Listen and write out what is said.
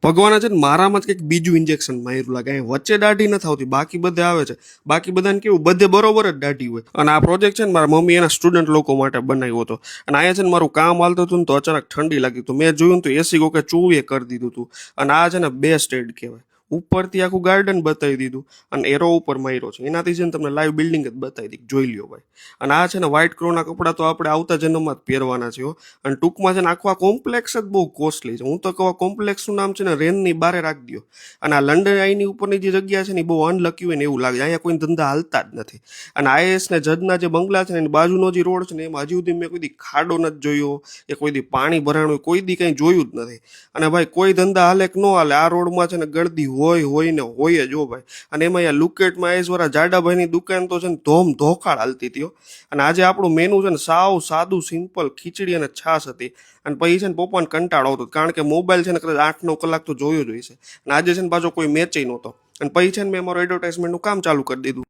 ભગવાને છે ને મારામાં જ કંઈક બીજું ઇન્જેક્શન માર્યું લાગે. અહીં વચ્ચે દાઢી નથી આવતી, બાકી બધે આવે છે. બાકી બધાને કેવું બધે બરોબર જ દાઢી હોય. અને આ પ્રોજેક્ટ છે ને મારા મમ્મી એના સ્ટુડન્ટ લોકો માટે બનાવ્યો હતો. અને અહીંયા છે ને મારું કામ હાલતું હતું ને તો અચાનક ઠંડી લાગી. તો મેં જોયું ને તો એસી કોકે ચૂએ કરી દીધું હતું. અને આ છે ને બેસ્ટ એડ કહેવાય. ઉપરથી આખું ગાર્ડન બતાવી દીધું અને એરો ઉપર માર્યો છે. એનાથી છે ને તમને લાઈવ બિલ્ડિંગ જ બતાવી દી, જોઈ લ્યો ભાઈ. અને આ છે ને વ્હાઇટ ક્રોના કપડાં તો આપણે આવતા જન્મમાં જ પહેરવાના છે હો. અને ટૂંકમાં છે ને આખું આ કોમ્પ્લેક્સ જ બહુ કોસ્ટલી છે. હું તો કહું કોમ્પ્લેક્સનું નામ છે ને રેનની બારે રાખી દો. અને આ લંડન આઈની ઉપરની જે જગ્યા છે ને એ બહુ અનલકી હોય ને એવું લાગે. અહીંયા કોઈ ધંધા હાલતા જ નથી. અને આઈએએસ ને જજના જે બંગલા છે ને એની બાજુનો જે રોડ છે ને એમાં હજી સુધી મેં કોઈ દી ખાડો નથી જોયો, કે કોઈ દી પાણી ભરાણું કોઈ દી કંઈ જોયું જ નથી. અને ભાઈ કોઈ ધંધા હાલે કે ન હાલે, આ રોડમાં છે ને ગળદી હોય ને હોય જ હો ભાઈ. અને એમાં યાર લુકેટમાં આઈસવાળા જાડાભાઈની દુકાન તો છે ને ધોખાળ હાલતી હતી હો. અને આજે આપણું મેનુ છે ને સાવ સાદું સિમ્પલ ખીચડી અને છાશ હતી. અને પછી છે ને પપ્પાને કંટાળો આવતો કારણ કે મોબાઈલ છે ને કદાચ 8-9 કલાક તો જોયો જ હોય છે. અને આજે છે ને પાછો કોઈ મેચ નહોતો. અને પછી છે ને મેં મારું એડવર્ટાઇઝમેન્ટનું કામ ચાલુ કરી દીધું.